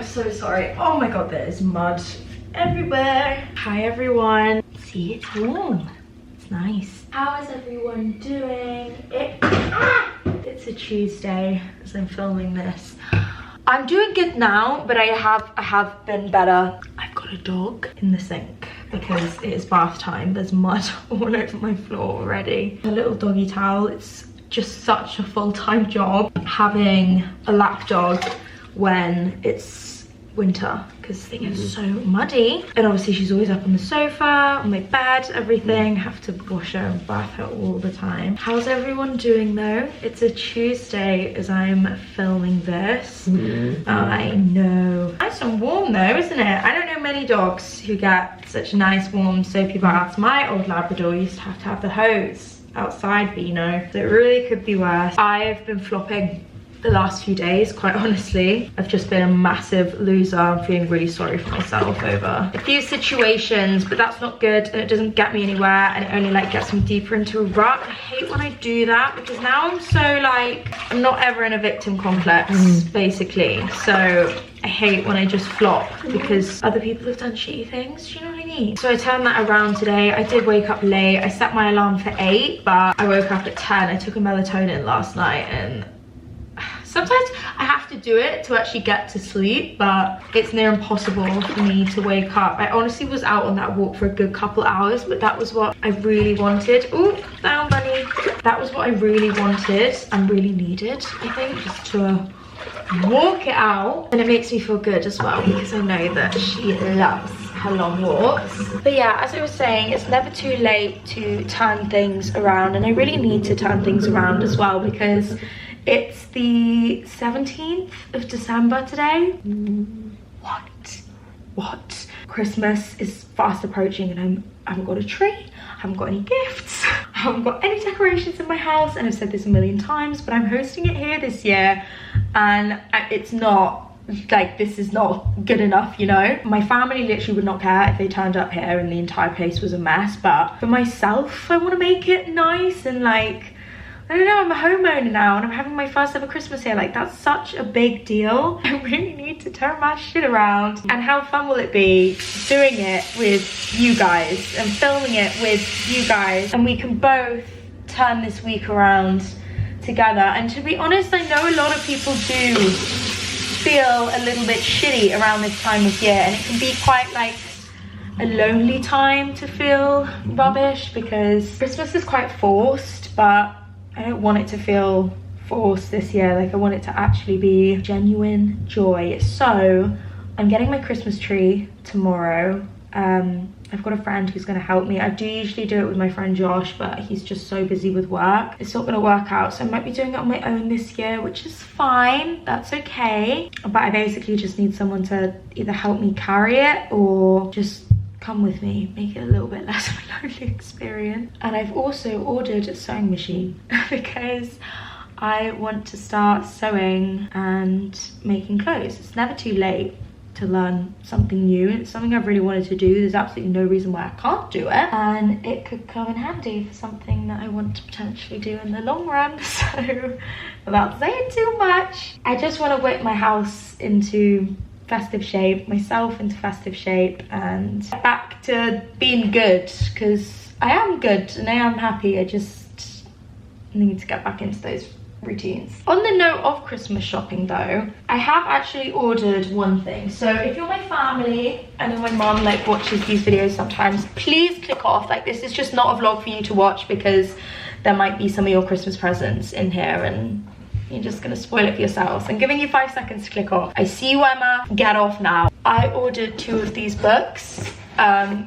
so sorry. Oh my god, there's mud everywhere. Hi everyone. See, it's warm. It's nice. How is everyone doing? It's a Tuesday as I'm filming this. I'm doing good now, but I have been better. I've got a dog in the sink because it is bath time. There's mud all over my floor already. A little doggy towel. It's just such a full-time job having a lap dog when it's winter because they get so muddy. And obviously she's always up on the sofa, on my bed, everything. Have to wash her and bath her all the time. How's everyone doing though? It's a Tuesday as I'm filming this. I know. Nice and warm though, isn't it? I don't know many dogs who get such nice warm soapy baths. My old Labrador used to have the hose outside, but you know, so it really could be worse. I've been flopping the last few days, quite honestly. I've just been a massive loser. I'm feeling really sorry for myself over a few situations, but that's not good and it doesn't get me anywhere, and it only like gets me deeper into a rut. I hate when I do that because now I'm so like, I'm not ever in a victim complex basically. So I hate when I just flop because other people have done shitty things, do you know what I mean? So I turned that around today. I did wake up late. I set my alarm for 8, but I woke up at 10. I took a melatonin last night, and sometimes I have to do it to actually get to sleep, but it's near impossible for me to wake up. I honestly was out on that walk for a good couple hours, but that was what I really wanted. Oh, down bunny. That was what I really wanted and really needed, I think, just to walk it out. And it makes me feel good as well because I know that she loves her long walks. But yeah, as I was saying, it's never too late to turn things around, and I really need to turn things around as well because it's the 17th of December today. What? Christmas is fast approaching and I haven't got a tree, I haven't got any gifts, I haven't got any decorations in my house, and I've said this a million times, but I'm hosting it here this year and it's not, like, this is not good enough, you know? My family literally would not care if they turned up here and the entire place was a mess, but for myself, I want to make it nice and like, I don't know, I'm a homeowner now and I'm having my first ever Christmas here. Like, that's such a big deal. I really need to turn my shit around. And how fun will it be doing it with you guys and filming it with you guys, and we can both turn this week around together. And to be honest, I know a lot of people do feel a little bit shitty around this time of year, and it can be quite like a lonely time to feel rubbish because Christmas is quite forced, but I don't want it to feel forced this year. Like, I want it to actually be genuine joy. So I'm getting my Christmas tree tomorrow. I've got a friend who's going to help me. I do usually do it with my friend Josh, but he's just so busy with work. It's not going to work out, so I might be doing it on my own this year, which is fine. That's okay. But I basically just need someone to either help me carry it or just come with me, make it a little bit less of a lonely experience. And I've also ordered a sewing machine because I want to start sewing and making clothes. It's never too late to learn something new. It's something I've really wanted to do. There's absolutely no reason why I can't do it, and it could come in handy for something that I want to potentially do in the long run. So without saying too much, I just want to whip my house into festive shape, myself into festive shape, and back to being good, because I am good and I am happy. I just need to get back into those routines. On the note of Christmas shopping though, I have actually ordered one thing. So if you're my family, I know my mom like watches these videos sometimes, please click off. Like, this is just not a vlog for you to watch because there might be some of your Christmas presents in here and you're just gonna spoil it for yourselves. I'm giving you 5 seconds to click off. I see you, Emma. Get off now. I ordered 2 of these books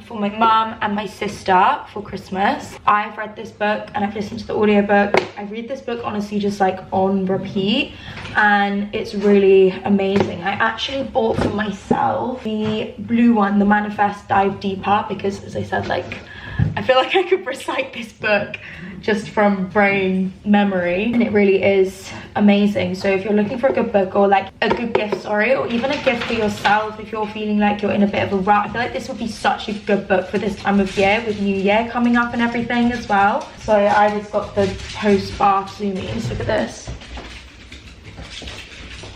for my mum and my sister for Christmas. I've read this book and I've listened to the audiobook. I read this book honestly just like on repeat, and it's really amazing. I actually bought for myself the blue one, the Manifest Dive Deeper, because as I said, like, I feel like I could recite this book just from brain memory, and it really is amazing. So if you're looking for a good book, or like a good gift, sorry, or even a gift for yourself, if you're feeling like you're in a bit of a rut, I feel like this would be such a good book for this time of year with New Year coming up and everything as well. So I just got the post bath zoomies. Look at this.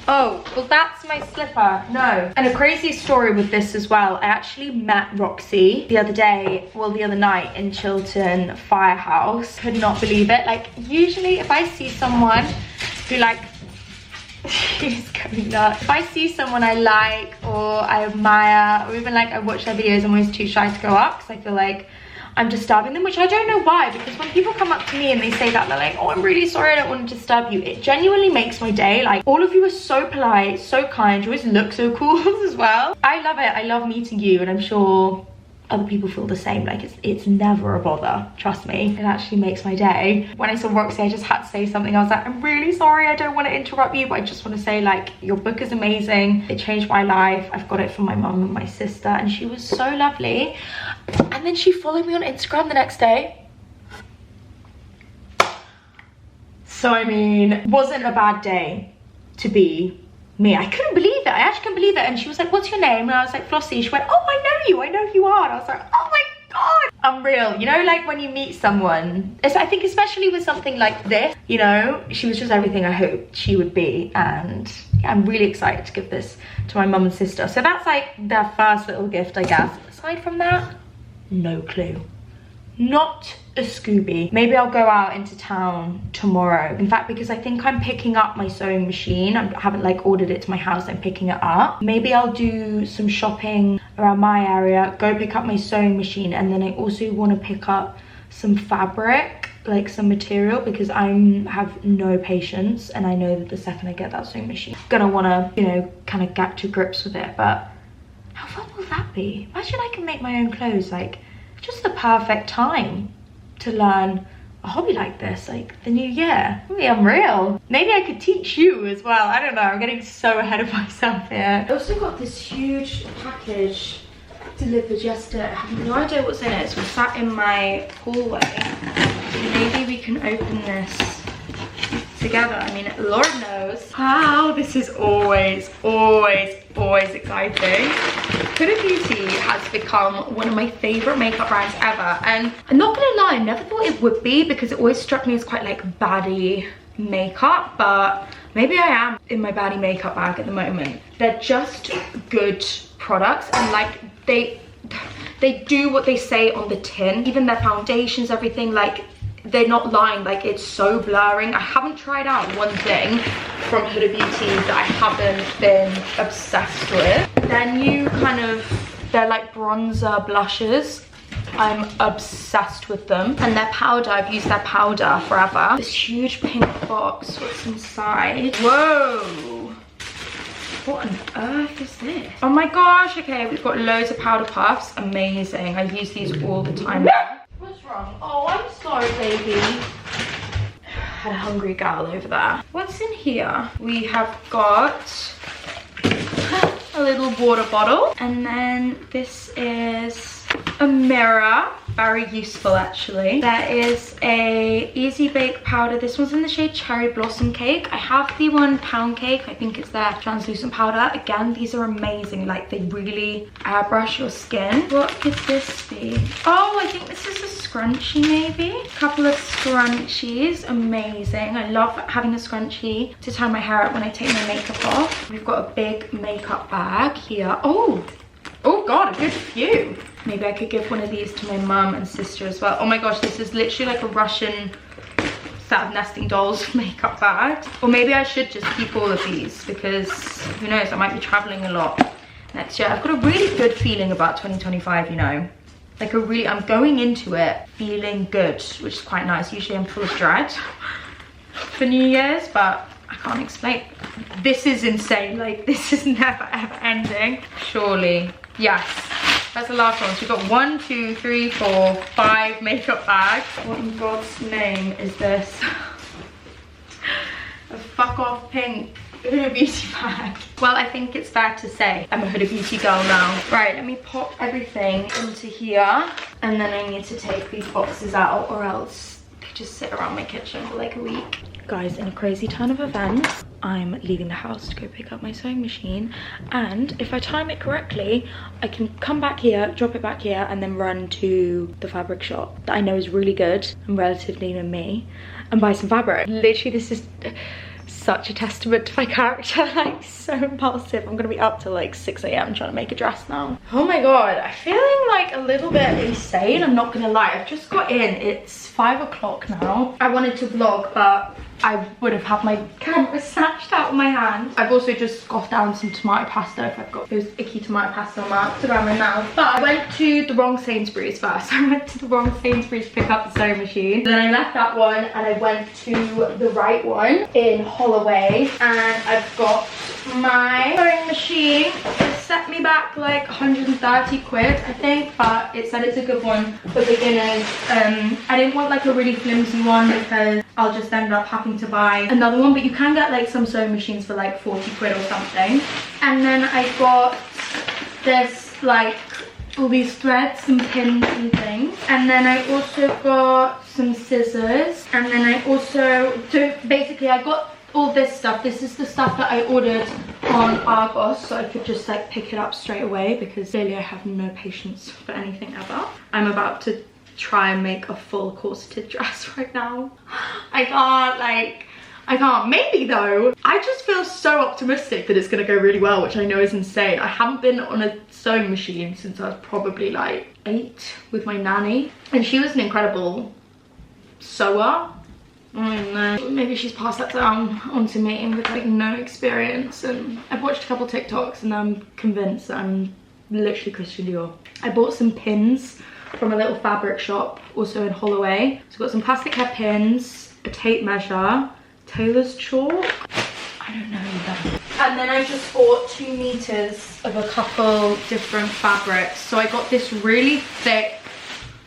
Oh, well that's my slipper. No. And a crazy story with this as well. I actually met Roxy the other day, well the other night in Chiltern Firehouse. Could not believe it. Like usually if I see someone who like, she's going nuts. If I see someone I like or I admire or even like I watch their videos, I'm always too shy to go up because I feel like I'm disturbing them, which I don't know why, because when people come up to me and they say that, they're like, oh, I'm really sorry, I don't want to disturb you. It genuinely makes my day. Like, all of you are so polite, so kind, you always look so cool as well. I love it, I love meeting you, and I'm sure other people feel the same. Like, it's never a bother, trust me. It actually makes my day. When I saw Roxy, I just had to say something. I was like, I'm really sorry, I don't want to interrupt you, but I just want to say, like, your book is amazing. It changed my life. I've got it from my mum and my sister, and she was so lovely. And then she followed me on Instagram the next day. So, I mean, wasn't a bad day to be me. I couldn't believe it. I actually couldn't believe it. And she was like, what's your name? And I was like, Flossie. She went, oh, I know who you are. And I was like, oh my God. Unreal. You know, like when you meet someone, I think especially with something like this, you know, she was just everything I hoped she would be. And yeah, I'm really excited to give this to my mum and sister. So that's like their first little gift, I guess. Aside from that, no clue. Not a Scooby. Maybe I'll go out into town tomorrow. In fact, because I think I'm picking up my sewing machine. I haven't like ordered it to my house, I'm picking it up. Maybe I'll do some shopping around my area, go pick up my sewing machine, and then I also want to pick up some fabric, like some material, because I have no patience, and I know that the second I get that sewing machine, I'm gonna want to, you know, kind of get to grips with it. But how fun will that be? Imagine I can make my own clothes. Like, just the perfect time to learn a hobby like this, like the new year. It'll be unreal. Maybe I could teach you as well. I don't know, I'm getting so ahead of myself here. I also got this huge package delivered yesterday. I have no idea what's in it. So we sat in my hallway. Maybe we can open this together. I mean, Lord knows how this is always exciting. Huda Beauty has become one of my favorite makeup brands ever, and I'm not gonna lie, I never thought it would be, because it always struck me as quite like baddie makeup, but maybe I am in my baddie makeup bag at the moment. They're just good products, and like they do what they say on the tin. Even their foundations, everything, like they're not lying. Like, it's so blurring. I haven't tried out one thing from Huda Beauty that I haven't been obsessed with. Their new kind of, they're like bronzer blushes. I'm obsessed with them. And their powder, I've used their powder forever. This huge pink box, what's inside? Whoa. What on earth is this? Oh my gosh, okay, we've got loads of powder puffs. Amazing. I use these all the time now. What's wrong? Oh, I'm sorry, baby. Had a hungry gal over there. What's in here? We have got a little water bottle, and then this is a mirror. Very useful, actually. There is a Easy Bake powder. This one's in the shade Cherry Blossom Cake. I have the £1 cake. I think it's their translucent powder. Again, these are amazing. Like, they really airbrush your skin. What could this be? Oh, I think this is a scrunchie, maybe. A couple of scrunchies. Amazing. I love having a scrunchie to tie my hair up when I take my makeup off. We've got a big makeup bag here. Oh God, a good few. Maybe I could give one of these to my mum and sister as well. Oh my gosh, this is literally like a Russian set of nesting dolls makeup bags. Or maybe I should just keep all of these, because who knows, I might be traveling a lot next year. I've got a really good feeling about 2025, you know. Like I'm going into it feeling good, which is quite nice. Usually I'm full of dread for New Year's, but I can't explain. This is insane. Like, this is never ever ending. Surely. Yes, that's the last one. So we've got 1, 2, 3, 4, 5 makeup bags. What in God's name is this? A fuck off pink Huda Beauty bag. Well, I think it's fair to say I'm a Huda Beauty girl now. Right, let me pop everything into here, and then I need to take these boxes out, or else they just sit around my kitchen for like a week. Guys, in a crazy turn of events, I'm leaving the house to go pick up my sewing machine, and if I time it correctly, I can come back here, drop it back here, and then run to the fabric shop that I know is really good and relatively near me, and buy some fabric. Literally, this is such a testament to my character. Like, so impulsive. I'm gonna be up till like 6 AM trying to make a dress now. Oh my god, I'm feeling like a little bit insane, I'm not gonna lie. I've just got in, it's 5 o'clock now. I wanted to vlog, but I would have had my camera snatched out of my hand. I've also just scoffed down some tomato pasta if I've got those icky tomato pasta on my Instagram now. But I went to the wrong Sainsbury's first. I went to the wrong Sainsbury's to pick up the sewing machine. Then I left that one and I went to the right one in Holloway. And I've got my sewing machine. It set me back like 130 quid, I think. But it said it's a good one for beginners. I didn't want like a really flimsy one because I'll just end up having to buy another one, but you can get like some sewing machines for like 40 quid or something. And then I got this, like all these threads and pins and things. And then I also got some scissors. And then I also, so basically I got all this stuff. This is the stuff that I ordered on Argos, so I could just like pick it up straight away because clearly I have no patience for anything ever. I'm about to try and make a full corseted dress right now. I can't, maybe though. I just feel so optimistic that it's gonna go really well, which I know is insane. I haven't been on a sewing machine since I was probably like 8 with my nanny, and she was an incredible sewer. I don't know, maybe she's passed that down onto me with like no experience. And I've watched a couple TikToks and I'm convinced that I'm literally Christian Dior. I bought some pins from a little fabric shop also in Holloway. So I've got some plastic hair pins, a tape measure, tailor's chalk, I don't know either. And then I just bought 2 meters of a couple different fabrics. So I got this really thick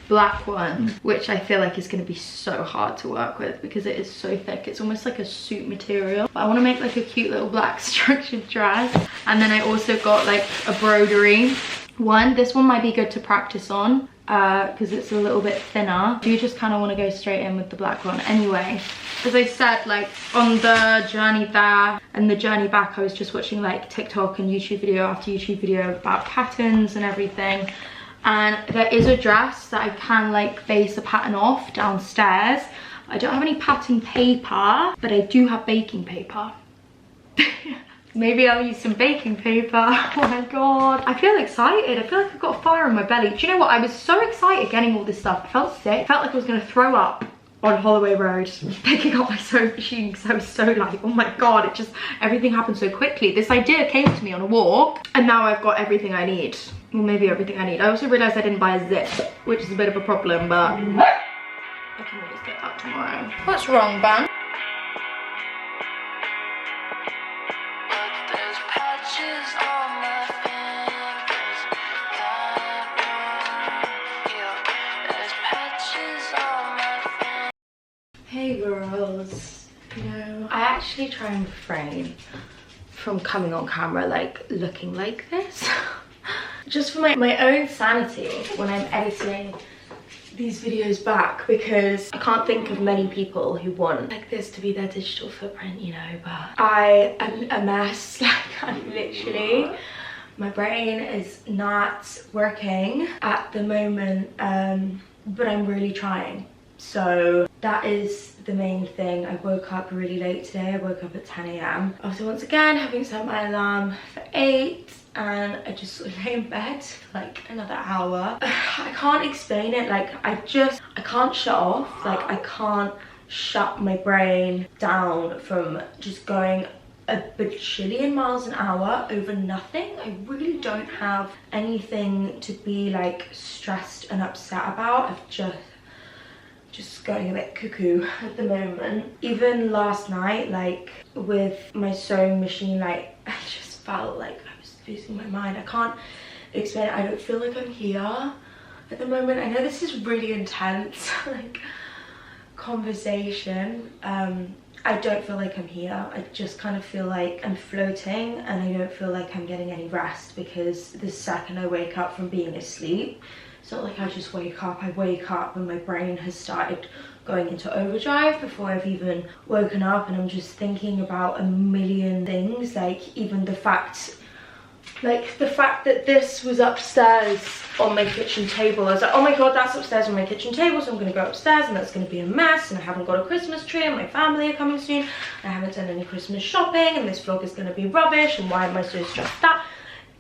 black one, which I feel like is going to be so hard to work with because it is so thick. It's almost like a suit material. But I want to make like a cute little black structured dress. And then I also got like a broderie one. This one might be good to practice on because it's a little bit thinner. You just kind of want to go straight in with the black one. Anyway, as I said, like on the journey there and the journey back, I was just watching like TikTok and YouTube video after YouTube video about patterns and everything. And there is a dress that I can like base a pattern off downstairs. I don't have any pattern paper, but I do have baking paper. Maybe I'll use some baking paper. Oh my god, I feel excited. I feel like I've got a fire in my belly. Do you know what? I was so excited getting all this stuff. I felt sick. I felt like I was gonna throw up on Holloway Road picking up my sewing machine because I was so like, oh my god, it just, everything happened so quickly. This idea came to me on a walk and now I've got everything I need. Well, maybe everything I need. I also realised I didn't buy a zip, which is a bit of a problem, but I can always get that tomorrow. What's wrong, Ban? Hey girls, you know, I actually try and refrain from coming on camera like looking like this just for my own sanity when I'm editing these videos back, because I can't think of many people who want like this to be their digital footprint, you know, but I am a mess. Like, I'm literally, my brain is not working at the moment, but I'm really trying. So that is the main thing. I woke up really late today. I woke up at 10 AM after once again having set my alarm for 8, and I just sort of lay in bed for like another hour. I can't explain it. Like I can't shut off. Like I can't shut my brain down from just going a bajillion miles an hour over nothing. I really don't have anything to be like stressed and upset about. I've just going a bit cuckoo at the moment. Even last night, like with my sewing machine, like I just felt like I was losing my mind. I can't explain it. I don't feel like I'm here at the moment. I know this is really intense like conversation. I don't feel like I'm here. I just kind of feel like I'm floating, and I don't feel like I'm getting any rest, because the second I wake up from being asleep, it's not like I just wake up. I wake up and my brain has started going into overdrive before I've even woken up, and I'm just thinking about a million things. Like even the fact Like the fact that this was upstairs on my kitchen table, I was like, oh my god, that's upstairs on my kitchen table, so I'm gonna go upstairs and that's gonna be a mess, and I haven't got a Christmas tree and my family are coming soon, I haven't done any Christmas shopping, and this vlog is gonna be rubbish, and why am I so stressed out?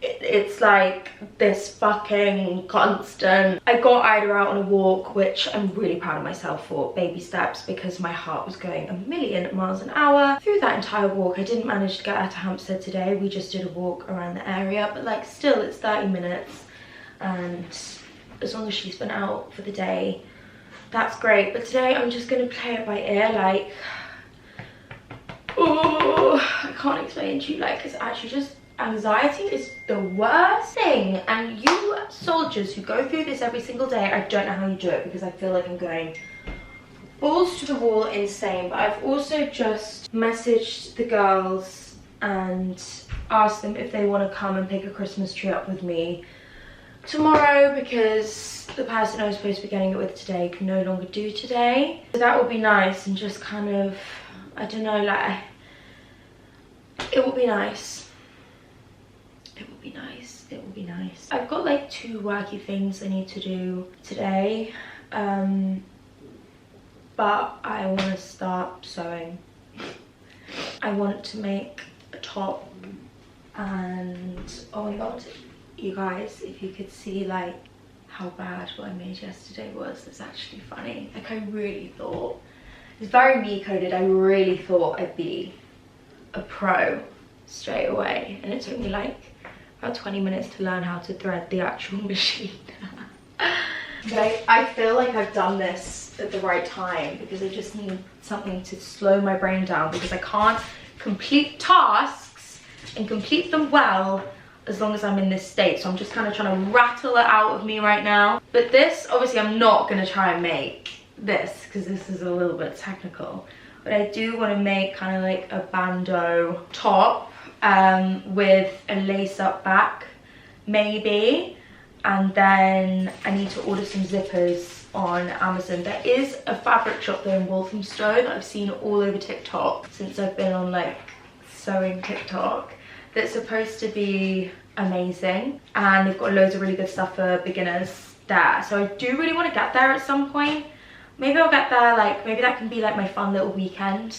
It's like this fucking constant. I got Ida out on a walk, which I'm really proud of myself for, baby steps, because my heart was going a million miles an hour through that entire walk. I didn't manage to get her to Hampstead today, we just did a walk around the area, but like still it's 30 minutes, and as long as she's been out for the day, that's great. But today I'm just gonna play it by ear, like, oh, I can't explain to you, like, it's actually just, anxiety is the worst thing, and you soldiers who go through this every single day, I don't know how you do it, because I feel like I'm going balls to the wall insane. But I've also just messaged the girls and asked them if they want to come and pick a Christmas tree up with me tomorrow, because the person I was supposed to be getting it with today can no longer do today. So that would be nice, and just kind of, I don't know, like, it would be nice. It will be nice, it will be nice. I've got like 2 worky things I need to do today, but I want to start sewing. I want to make a top, and oh my god, you guys, if you could see like how bad what I made yesterday was, it's actually funny. Like, I really thought, it's very me coded, I really thought I'd be a pro straight away, and it took me like about 20 minutes to learn how to thread the actual machine. But I feel like I've done this at the right time, because I just need something to slow my brain down, because I can't complete tasks and complete them well as long as I'm in this state. So I'm just kind of trying to rattle it out of me right now. But this, obviously I'm not going to try and make this, because this is a little bit technical, but I do want to make kind of like a bandeau top with a lace-up back, maybe, and then I need to order some zippers on Amazon. There is a fabric shop there in Walthamstow that I've seen all over TikTok since I've been on like sewing TikTok, that's supposed to be amazing, and they've got loads of really good stuff for beginners there. So I do really want to get there at some point. Maybe I'll get there, like, maybe that can be like my fun little weekend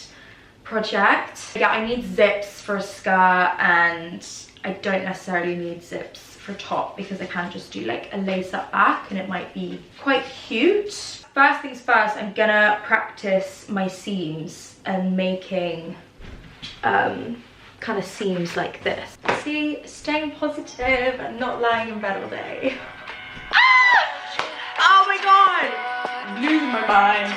project. Yeah, I need zips for a skirt, and I don't necessarily need zips for a top, because I can just do like a lace up back and it might be quite cute. First things first, I'm gonna practice my seams and making kind of seams like this. See, staying positive and not lying in bed all day. Oh my god, I'm losing my mind.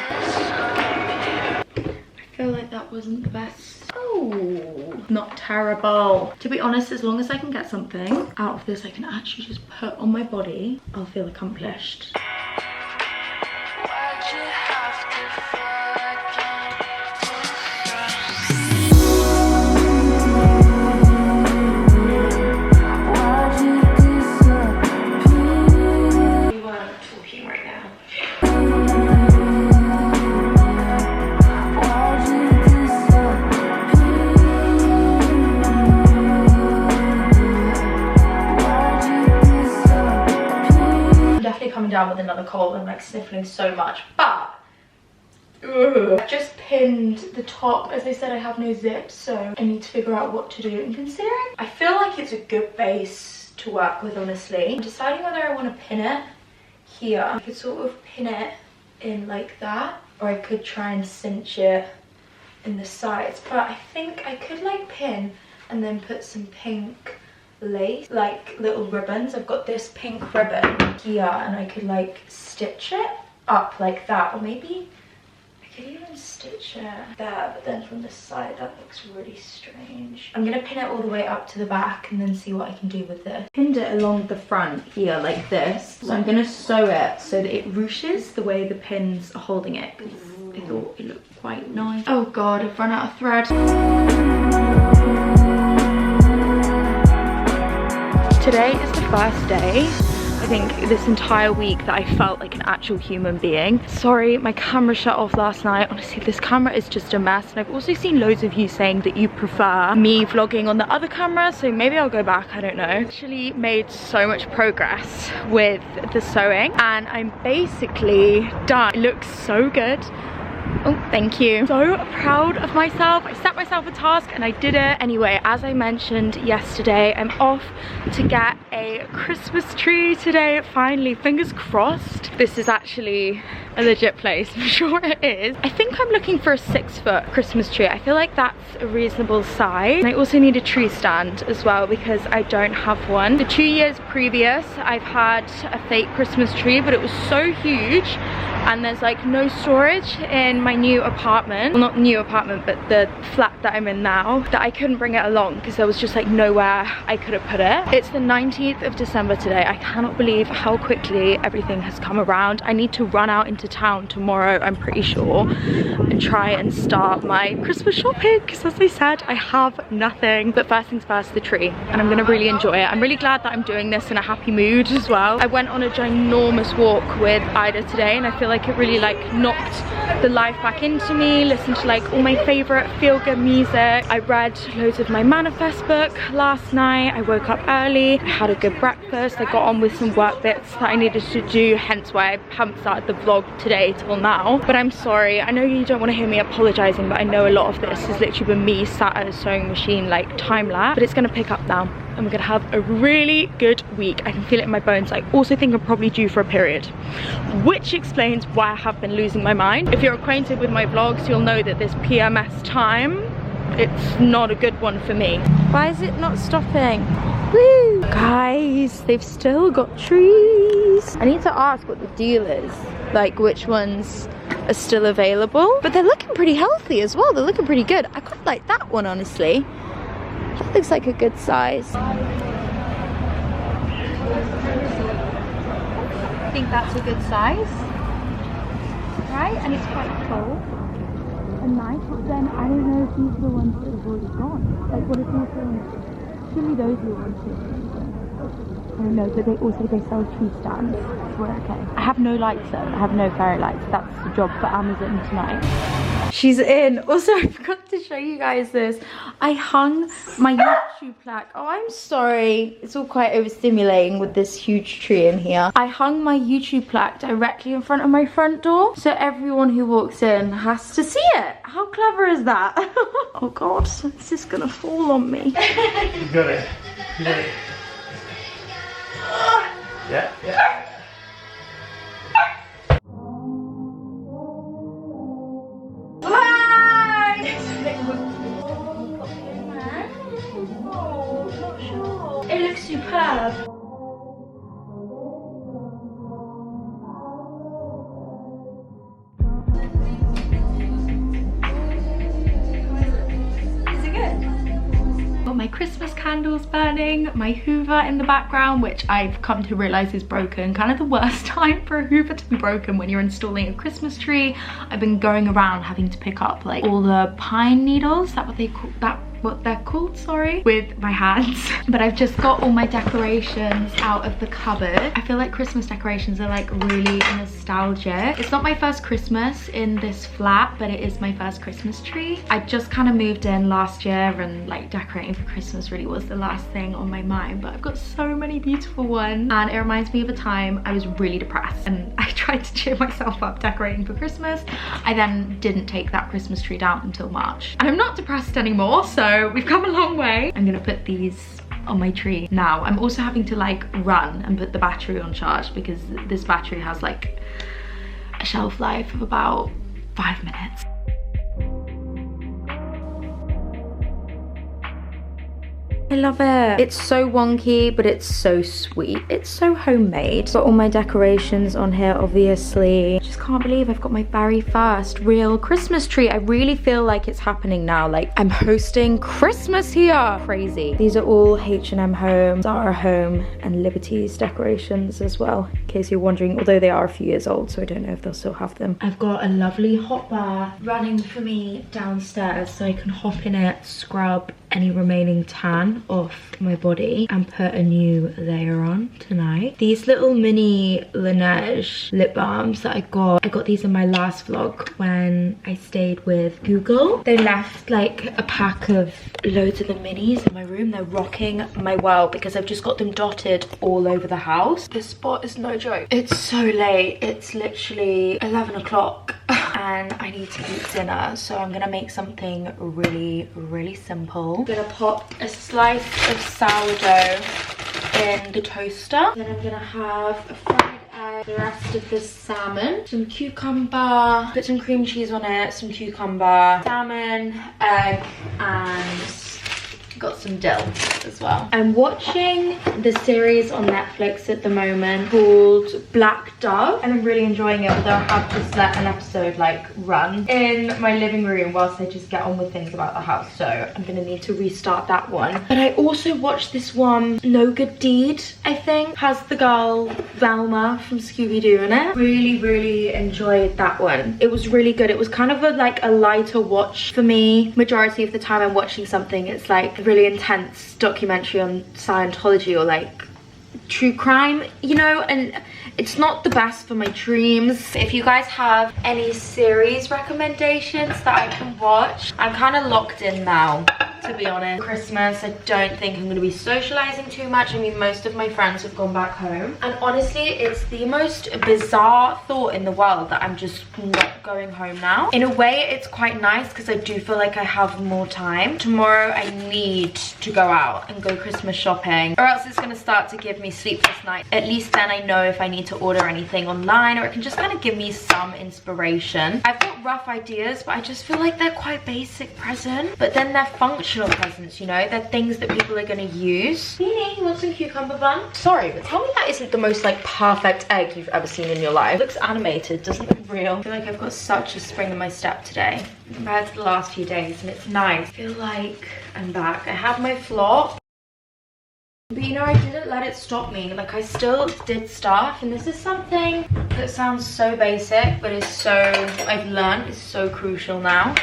I feel like that wasn't the best. Oh, not terrible. To be honest, as long as I can get something out of this I can actually just put on my body, I'll feel accomplished. Down with another cold, I'm like sniffling so much, but I just pinned the top. As I said, I have no zips, so I need to figure out what to do. And considering I feel like it's a good base to work with, honestly, I'm deciding whether I want to pin it here. I could sort of pin it in like that, or I could try and cinch it in the sides, but I think I could like pin and then put some pink lace, like little ribbons. I've got this pink ribbon here, and I could like stitch it up like that, or maybe I could even stitch it there, but then from the side that looks really strange. I'm gonna pin it all the way up to the back and then see what I can do with this. Pinned it along the front here like this, so I'm gonna sew it so that it ruches the way the pins are holding it, because I thought it looked quite nice. Oh god, I've run out of thread. Today is the first day. I think this entire week that I felt like an actual human being. Sorry, my camera shut off last night. Honestly, this camera is just a mess. And I've also seen loads of you saying that you prefer me vlogging on the other camera, so maybe I'll go back, I don't know. Actually made so much progress with the sewing and I'm basically done. It looks so good. Oh, thank you. So proud of myself. I set myself a task and I did it. Anyway, as I mentioned yesterday, I'm off to get a Christmas tree today. Finally, fingers crossed. This is actually a legit place. I'm sure it is. I think I'm looking for a 6-foot Christmas tree. I feel like that's a reasonable size. And I also need a tree stand as well because I don't have one. The 2 years previous, I've had a fake Christmas tree, but it was so huge and there's like no storage in my new apartment. Well, not new apartment, but the flat that I'm in now, that I couldn't bring it along because there was just like nowhere I could have put it. It's the 19th of December today. I cannot believe how quickly everything has come around. I need to run out into town tomorrow, I'm pretty sure, and try and start my Christmas shopping because as I said, I have nothing. But first things first, the tree, and I'm gonna really enjoy it. I'm really glad that I'm doing this in a happy mood as well. I went on a ginormous walk with Ida today and I feel like it really like knocked the life back into me. Listened to like all my favorite feel-good music. I read loads of my manifest book last night. I woke up early, I had a good breakfast, I got on with some work bits that I needed to do, hence why I haven't started the vlog today till now. But I'm sorry, I know you don't want to hear me apologizing, but I know a lot of this has literally been me sat at a sewing machine like time lapse, but it's gonna pick up now and we're gonna have a really good week. I can feel it in my bones. I also think I'm probably due for a period, which explains why I have been losing my mind. If you're acquainted with my vlogs, you'll know that this PMS time, it's not a good one for me. Why is it not stopping? Woo! Guys, they've still got trees. I need to ask what the deal is, like which ones are still available, but they're looking pretty healthy as well. They're looking pretty good. I quite like that one, honestly. That looks like a good size. I think that's a good size, right? And it's quite full and nice, but then I don't know if these are the ones that have already gone. Like what if these are, surely those are the ones that have gone. I don't know, but they sell tree stands, so we're okay. I have no lights though, I have no fairy lights. That's the job for Amazon tonight. She's in. Also, I forgot to show you guys this. I hung my YouTube plaque. Oh, I'm sorry. It's all quite overstimulating with this huge tree in here. I hung my YouTube plaque directly in front of my front door, so everyone who walks in has to see it. How clever is that? Oh God, it's just gonna fall on me. You got it. You got it. Yeah, yeah. It looks superb. Is it good? Got my Christmas candles burning, my Hoover in the background, which I've come to realize is broken. Kind of the worst time for a Hoover to be broken when you're installing a Christmas tree. I've been going around having to pick up like all the pine needles, is that what they call that? What they're called, sorry, with my hands. But I've just got all my decorations out of the cupboard. I feel like Christmas decorations are like really nostalgic. It's not my first Christmas in this flat, but it is my first Christmas tree. I just kind of moved in last year and like decorating for Christmas really was the last thing on my mind, but I've got so many beautiful ones and it reminds me of a time I was really depressed and I tried to cheer myself up decorating for Christmas. I then didn't take that Christmas tree down until March and I'm not depressed anymore, so we've come a long way. I'm gonna put these on my tree now. I'm also having to like run and put the battery on charge because this battery has like a shelf life of about 5 minutes. I love it. It's so wonky, but it's so sweet. It's so homemade. Got all my decorations on here, obviously. Just can't believe I've got my very first real Christmas tree. I really feel like it's happening now. Like I'm hosting Christmas here. Crazy. These are all H&M Home, Zara Home, and Liberty's decorations as well, in case you're wondering, although they are a few years old, so I don't know if they'll still have them. I've got a lovely hot bath running for me downstairs, so I can hop in it, scrub, any remaining tan off my body and put a new layer on tonight. These little mini Laneige lip balms that I got these in my last vlog when I stayed with Google. They left like a pack of loads of the minis in my room. They're rocking my world because I've just got them dotted all over the house. This spot is no joke. It's so late. It's literally 11 o'clock and I need to eat dinner, so I'm gonna make something really simple. I'm gonna pop a slice of sourdough in the toaster. Then I'm gonna have a fried egg, the rest of the salmon, some cucumber, put some cream cheese on it, some cucumber, salmon, egg, and got some dill as well. I'm watching the series on Netflix at the moment called Black Dove, and I'm really enjoying it, although I have just let an episode like run in my living room whilst I just get on with things about the house, so I'm gonna need to restart that one. But I also watched this one, No Good Deed, I think, has the girl Velma from Scooby-Doo in it. Really enjoyed that one. It was really good. It was kind of like a lighter watch for me. Majority of the time I'm watching something, it's like really intense documentary on Scientology or like true crime, you know, and it's not the best for my dreams. If you guys have any series recommendations that I can watch, I'm kind of locked in now, to be honest. Christmas, I don't think I'm going to be socializing too much. I mean, most of my friends have gone back home, and honestly it's the most bizarre thought in the world that I'm just not going home now. In a way it's quite nice because I do feel like I have more time. Tomorrow I need to go out and go Christmas shopping, or else it's going to start to give me sleepless nights. At least then I know if I need to order anything online, or it can just kind of give me some inspiration. I've got rough ideas, but I just feel like they're quite basic presents, but then they're functional presents, you know, they're things that people are going to use. Beanie, you want some cucumber bun? Sorry, but tell me that isn't the most like perfect egg you've ever seen in your life. It looks animated, doesn't look real. I feel like I've got such a spring in my step today compared to the last few days, and it's nice. I feel like I'm back. I have my flop, but you know, I didn't let it stop me. Like, I still did stuff, and this is something that sounds so basic, but is so, I've learned is so crucial now.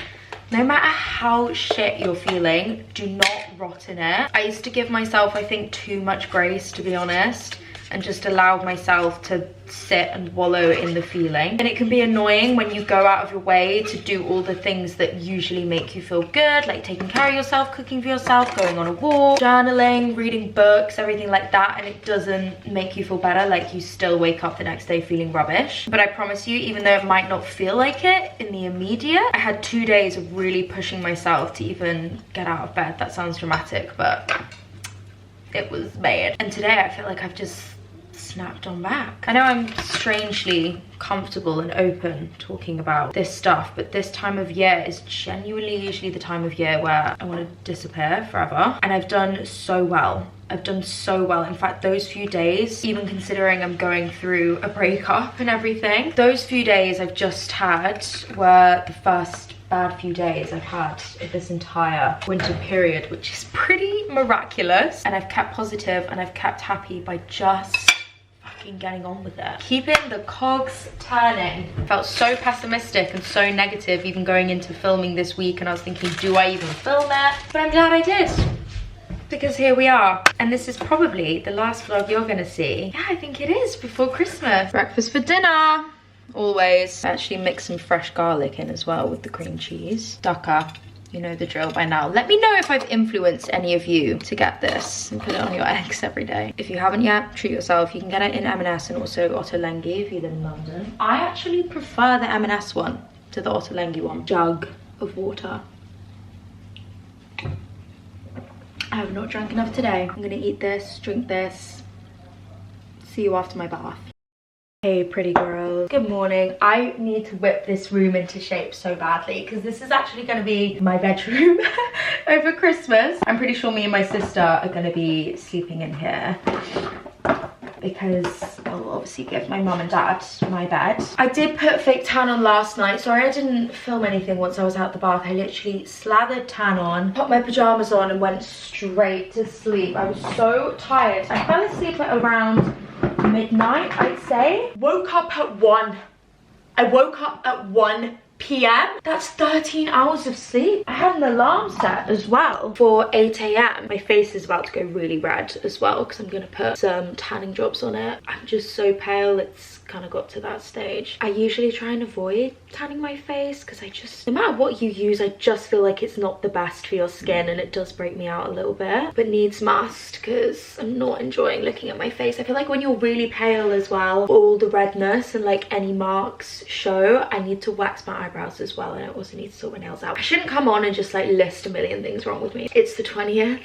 No matter how shit you're feeling, do not rot in it. I used to give myself, I think, too much grace, to be honest, and just allowed myself to sit and wallow in the feeling. And it can be annoying when you go out of your way to do all the things that usually make you feel good, like taking care of yourself, cooking for yourself, going on a walk, journaling, reading books, everything like that, and it doesn't make you feel better. Like, you still wake up the next day feeling rubbish. But I promise you, even though it might not feel like it in the immediate, I had 2 days of really pushing myself to even get out of bed. That sounds dramatic, but it was bad. And today I feel like I've just snapped on back. I know I'm strangely comfortable and open talking about this stuff, but this time of year is genuinely usually the time of year where I want to disappear forever, and I've done so well. I've done so well. In fact, those few days, even considering I'm going through a breakup and everything, those few days I've just had were the first bad few days I've had this entire winter period, which is pretty miraculous. And I've kept positive and I've kept happy by just getting on with it, keeping the cogs turning. I felt so pessimistic and so negative even going into filming this week, and I was thinking, do I even film it? But I'm glad I did, because here we are. And this is probably the last vlog you're gonna see. Yeah, I think it is, before Christmas. Breakfast for dinner, always. I actually mix some fresh garlic in as well with the cream cheese. Ducker. You know the drill by now. Let me know if I've influenced any of you to get this and put it on your eggs every day. If you haven't yet, treat yourself. You can get it in M&S and also Ottolenghi if you live in London. I actually prefer the M&S one to the Ottolenghi one. Jug of water. I have not drank enough today. I'm gonna eat this, drink this. See you after my bath. Hey pretty girls, good morning. I need to whip this room into shape so badly because this is actually going to be my bedroom over Christmas. I'm pretty sure me and my sister are going to be sleeping in here because I'll obviously give my mum and dad my bed. I did put fake tan on last night. Sorry I didn't film anything once I was out the bath. I literally slathered tan on, put my pajamas on and went straight to sleep. I was so tired. I fell asleep at around midnight, I'd say. Woke up at 1. I woke up at 1 p.m. That's 13 hours of sleep. I had an alarm set as well for 8 a.m. My face is about to go really red as well because I'm gonna put some tanning drops on it. I'm just so pale, it's kind of got to that stage. I usually try and avoid tanning my face because I just, no matter what you use, I just feel like it's not the best for your skin, and it does break me out a little bit, but needs must because I'm not enjoying looking at my face. I feel like when you're really pale as well, all the redness and like any marks show. I need to wax my eyebrows as well, and I also need to sort my nails out. I shouldn't come on and just like list a million things wrong with me. It's the 20th.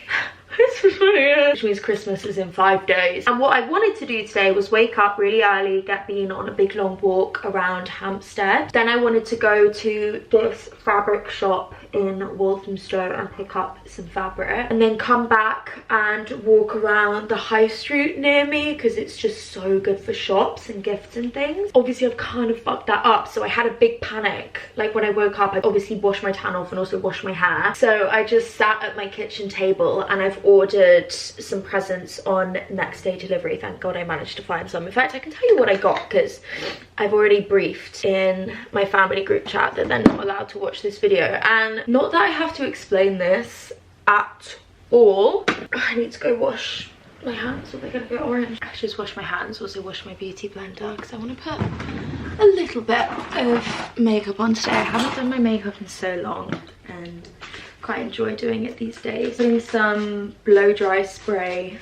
It's the 20th, which means Christmas is in 5 days. And what I wanted to do today was wake up really early, get Bean on a big long walk around Hampstead. Then I wanted to go to this fabric shop in Walthamstow and pick up some fabric, and then come back and walk around the high street near me because it's just so good for shops and gifts and things. Obviously I've kind of fucked that up, so I had a big panic. Like when I woke up, I obviously washed my tan off and also washed my hair, so I just sat at my kitchen table and I've ordered some presents on next day delivery. Thank God I managed to find some. In fact, I can tell you what I got because I've already briefed in my family group chat that they're not allowed to watch this video, and not that I have to explain this at all. I need to go wash my hands or they're gonna get orange. I just wash my hands, also wash my beauty blender because I want to put a little bit of makeup on today. I haven't done my makeup in so long and quite enjoy doing it these days. Putting some blow dry spray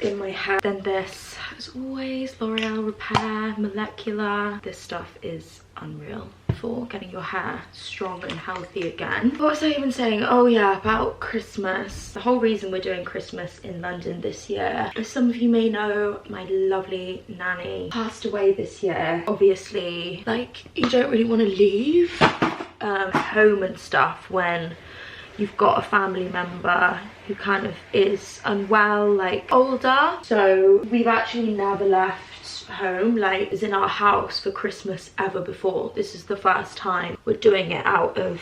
in my hair. Then this, as always, L'Oreal Repair Molecular. This stuff is unreal for getting your hair strong and healthy again. What was I even saying? Oh yeah, about Christmas. The whole reason we're doing Christmas in London this year, as some of you may know, my lovely nanny passed away this year. Obviously, like, you don't really want to leave home and stuff when you've got a family member who kind of is unwell, like older. So we've actually never left home, like is in our house for Christmas ever before. This is the first time we're doing it out of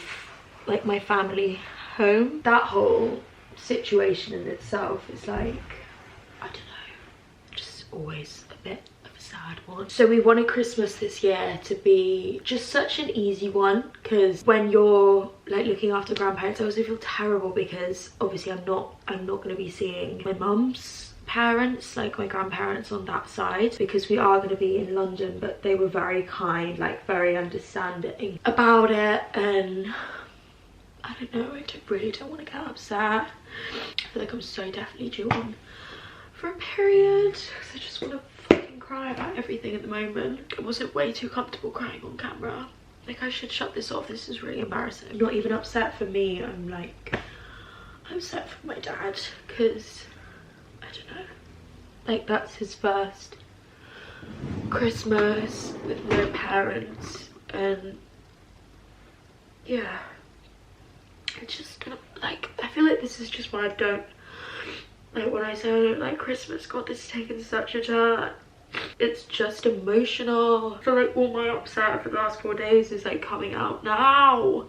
like my family home. That whole situation in itself is like, I don't know, just always a bit of a sad one. So we wanted Christmas this year to be just such an easy one, because when you're like looking after grandparents, I also feel terrible because obviously I'm not going to be seeing my mum's parents, like my grandparents on that side, because we are going to be in London, but they were very kind, like very understanding about it. And I don't know, I really don't want to get upset. I feel like I'm so definitely due on for a period because I just want to fucking cry about everything at the moment. I wasn't way too comfortable crying on camera. Like, I should shut this off. This is really embarrassing. I'm not even upset for me, I'm upset for my dad because I don't know, like that's his first Christmas with no parents, and yeah, it's just like, I feel like this is just why I don't like, when I say I don't like Christmas, God, this has taken such a turn. It's just emotional. I feel like all my upset for the last 4 days is like coming out now.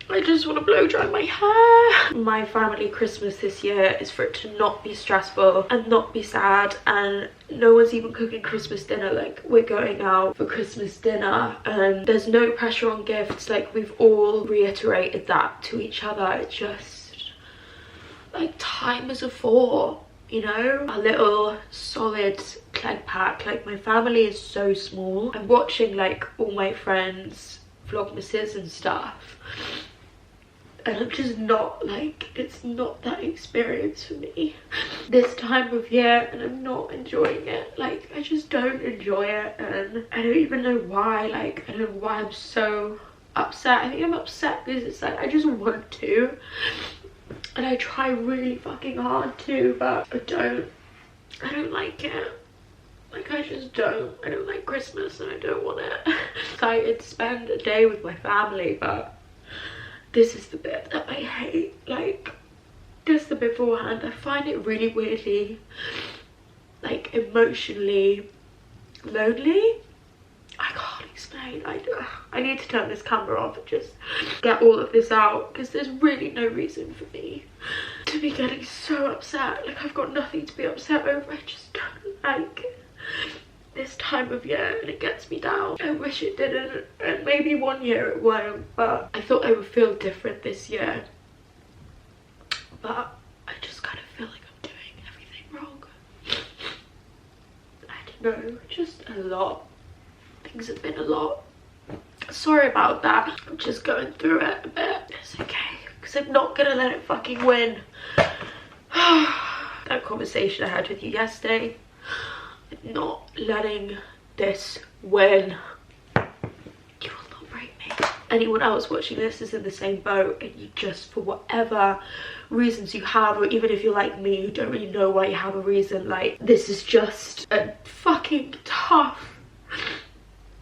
I just want to blow dry my hair. My family Christmas this year is for it to not be stressful and not be sad, and no one's even cooking Christmas dinner. Like, we're going out for Christmas dinner and there's no pressure on gifts. Like, we've all reiterated that to each other. It's just like time is a 4, you know, a little solid Clegg pack. Like, my family is so small. I'm watching like all my friends vlogmases and stuff, and I'm just not like, it's not that experience for me this time of year, and I'm not enjoying it. Like, I just don't enjoy it, and I don't even know why. Like, I don't know why I'm so upset. I think I'm upset because it's like I just want to, and I try really fucking hard to, but I don't like it. Like, I just don't. I don't like Christmas and I don't want it. Excited to spend a day with my family, but this is the bit that I hate. Like, just the beforehand, I find it really weirdly, like, emotionally lonely. I can't explain. I need to turn this camera off and just get all of this out, because there's really no reason for me to be getting so upset. Like, I've got nothing to be upset over. I just don't like this time of year and it gets me down. I wish it didn't, and maybe one year it won't, but I thought I would feel different this year. But I just kind of feel like I'm doing everything wrong. I don't know, just a lot. Things have been a lot. Sorry about that. I'm just going through it a bit. It's okay, because I'm not gonna let it fucking win. That conversation I had with you yesterday, I'm not letting this win. You will not break me. Anyone else watching this is in the same boat, and you just, for whatever reasons you have, or even if you're like me, you don't really know why you have a reason, like, this is just a fucking tough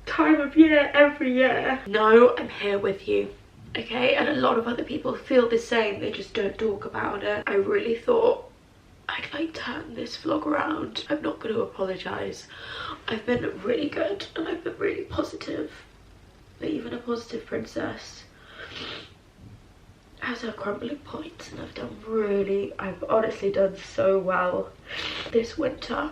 time of year every year. No, I'm here with you, okay? And a lot of other people feel the same, they just don't talk about it. I really thought I'd like turn this vlog around. I'm not going to apologise. I've been really good and I've been really positive. But even a positive princess has her crumbling points, and I've honestly done so well this winter.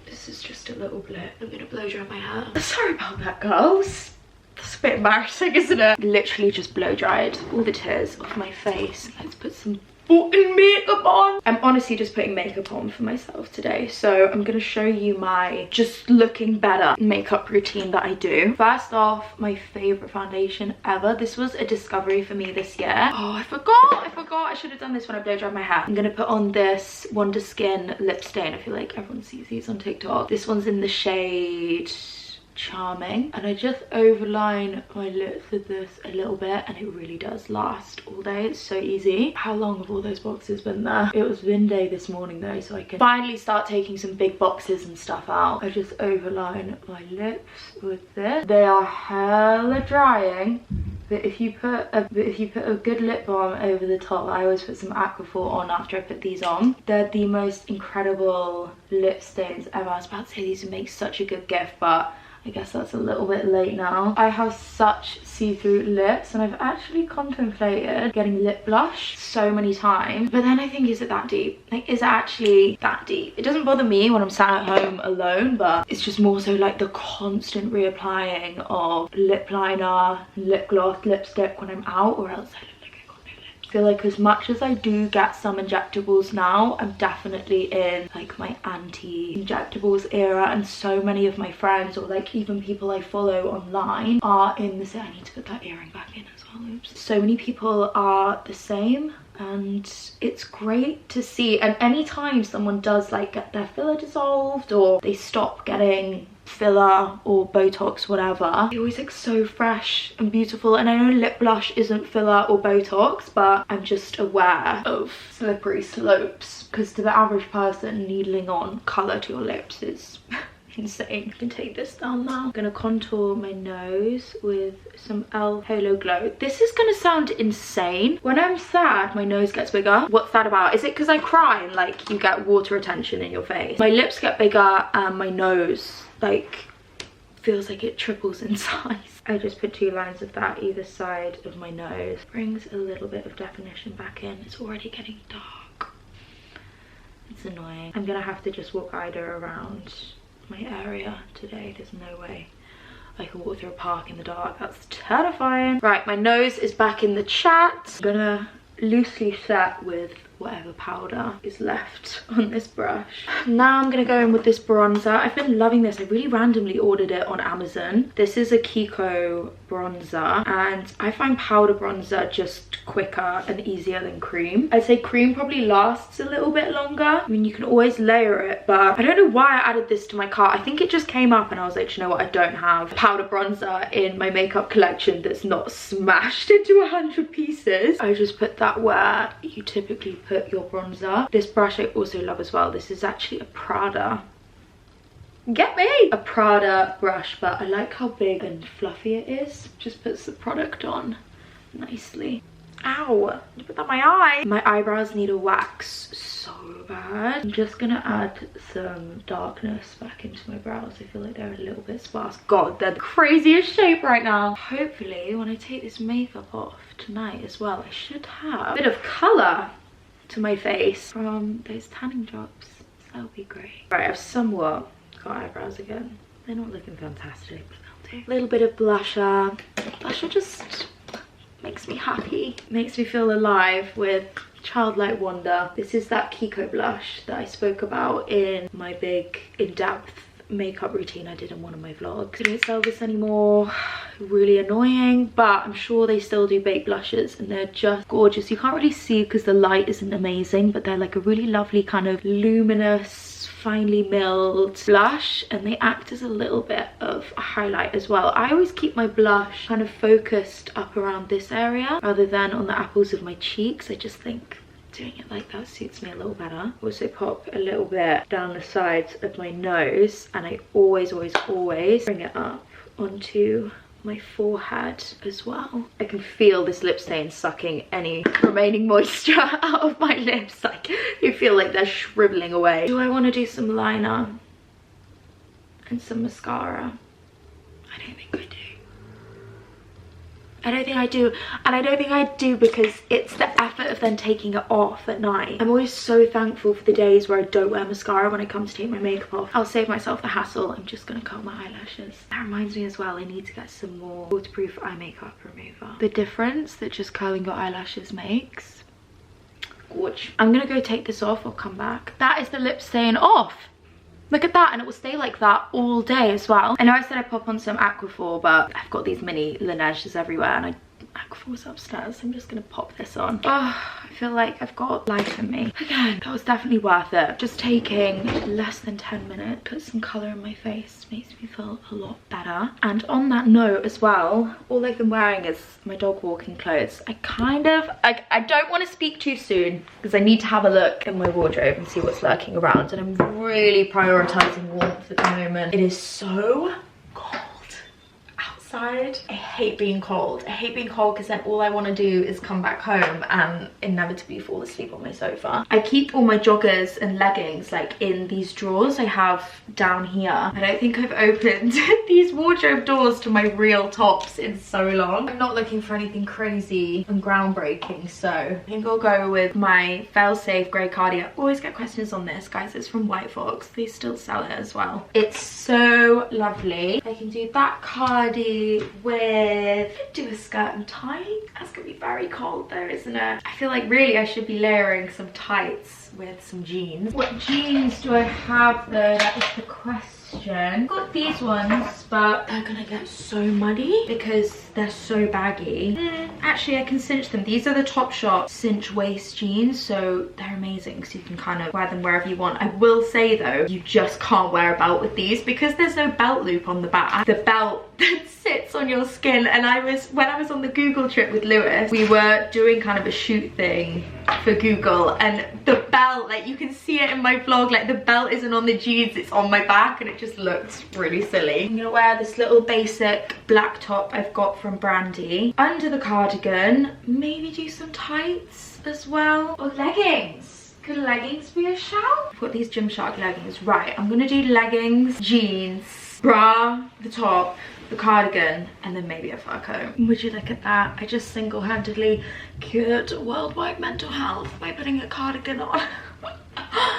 This is just a little blip. I'm gonna blow dry my hair. Sorry about that, girls. That's a bit embarrassing, isn't it? Literally just blow dried all the tears off my face. Let's put some fucking makeup on. I'm honestly just putting makeup on for myself today, so I'm gonna show you my just looking better makeup routine that I do. First off, my favorite foundation ever. This was a discovery for me this year. Oh, I forgot I should have done this when I blow dried my hair. I'm gonna put on this Wonder Skin lip stain. I feel like everyone sees these on TikTok. This one's in the shade Charming, and I just overline my lips with this a little bit, and it really does last all day. It's so easy. How long have all those boxes been there? It was bin day this morning though, so I can finally start taking some big boxes and stuff out. I just overline my lips with this. They are hella drying, but if you put a good lip balm over the top, I always put some Aquaphor on after I put these on. They're the most incredible lip stains ever. I was about to say these would make such a good gift, but I guess that's a little bit late now. I have such see-through lips, and I've actually contemplated getting lip blush so many times, but then I think, is it that deep? Like, is it actually that deep? It doesn't bother me when I'm sat at home alone, but it's just more so like the constant reapplying of lip liner, lip gloss, lipstick when I'm out, or else I look like I got no lips. I feel like as much as I do get some injectables now, I'm definitely in like my anti-injectables era, and so many of my friends, or like even people I follow online, are in the same. I need to put that earring back in as well. Oops. So many people are the same, and it's great to see. And anytime someone does like get their filler dissolved, or they stop getting filler or Botox, whatever, they always look so fresh and beautiful. And I know lip blush isn't filler or Botox, but I'm just aware of slippery slopes, because to the average person, needling on colour to your lips is insane. I can take this down now. I'm gonna contour my nose with some e.l.f. Halo Glow. This is gonna sound insane. When I'm sad, my nose gets bigger. What's that about? Is it because I cry and like you get water retention in your face? My lips get bigger and my nose like feels like it triples in size. I just put 2 lines of that either side of my nose. Brings a little bit of definition back in. It's already getting dark. It's annoying. I'm gonna have to just walk either around my area today. There's no way I can walk through a park in the dark. That's terrifying. Right, my nose is back in the chat. I'm gonna loosely set with whatever powder is left on this brush. Now I'm gonna go in with this bronzer. I've been loving this. I really randomly ordered it on Amazon. This is a Kiko bronzer, and I find powder bronzer just quicker and easier than cream. I'd say cream probably lasts a little bit longer. I mean, you can always layer it, but I don't know why I added this to my cart. I think it just came up and I was like, you know what, I don't have powder bronzer in my makeup collection that's not smashed into 100 pieces. I just put that where you typically put your bronzer. This brush I also love as well. This is actually a Prada. Get me! A Prada brush, but I like how big and fluffy it is. Just puts the product on nicely. Ow! You put that on my eye! My eyebrows need a wax so bad. I'm just gonna add some darkness back into my brows. I feel like they're a little bit sparse. God, they're the craziest shape right now. Hopefully, when I take this makeup off tonight as well, I should have a bit of colour to my face from those tanning drops. That'll be great. Right, I've somewhat got eyebrows again. They're not looking fantastic, but they'll do. A little bit of blusher. Blusher just makes me happy. Makes me feel alive with childlike wonder. This is that Kiko blush that I spoke about in my big in-depth makeup routine I did in one of my vlogs. They don't sell this anymore. Really annoying, but I'm sure they still do baked blushes and they're just gorgeous. You can't really see because the light isn't amazing, but they're like a really lovely kind of luminous, finely milled blush, and they act as a little bit of a highlight as well. I always keep my blush kind of focused up around this area rather than on the apples of my cheeks. I just think doing it like that suits me a little better. Also pop a little bit down the sides of my nose, and I always bring it up onto my forehead as well. I can feel this lip stain sucking any remaining moisture out of my lips. Like, you feel like they're shriveling away. Do I want to do some liner and some mascara? I don't think I do. I don't think I do, and I don't think I do because it's the effort of then taking it off at night. I'm always so thankful for the days where I don't wear mascara when I come to take my makeup off. I'll save myself the hassle. I'm just gonna curl my eyelashes. That reminds me as well, I need to get some more waterproof eye makeup remover. The difference that just curling your eyelashes makes. Gorge. I'm gonna go take this off, I'll come back. That is the lip stain off. Look at that, and it will stay like that all day as well. I know I said I'd pop on some Aquaphor, but I've got these mini Laneiges everywhere, and Aquaphor's upstairs. I'm just gonna pop this on. Oh, I feel like I've got life in me. Again, that was definitely worth it. Just taking less than 10 minutes, put some colour in my face, makes me feel a lot better. And on that note as well, all I've been wearing is my dog walking clothes. I don't want to speak too soon because I need to have a look in my wardrobe and see what's lurking around, and I'm really prioritising warmth at the moment. It is so cold outside. I hate being cold. I hate being cold because then all I want to do is come back home and inevitably fall asleep on my sofa. I keep all my joggers and leggings like in these drawers I have down here. I don't think I've opened these wardrobe doors to my real tops in so long. I'm not looking for anything crazy and groundbreaking, so I think I'll go with my fail-safe grey cardi. I always get questions on this, guys. It's from White Fox. They still sell it as well. It's so lovely. I can do that cardi with, do a skirt and tie. That's gonna be very cold though, isn't it? I feel like really I should be layering some tights with some jeans. What jeans do I have though? That is the question. I've got these ones, but they're gonna get so muddy because they're so baggy. Actually, I can cinch them. These are the Topshop cinch waist jeans, so they're amazing because you can kind of wear them wherever you want. I will say though, you just can't wear a belt with these because there's no belt loop on the back. The belt that sits on your skin, and when I was on the Google trip with Lewis, we were doing kind of a shoot thing for Google, and the belt, like you can see it in my vlog, like the belt isn't on the jeans, it's on my back, and it just looks really silly. I'm gonna wear this little basic black top I've got from Brandy under the cardigan. Maybe do some tights as well, or leggings. Could leggings be a shout? I've got these Gymshark leggings. Right, I'm gonna do leggings, jeans, bra, the top, the cardigan, and then maybe a fur coat. Would you look at that? I just single-handedly cured worldwide mental health by putting a cardigan on.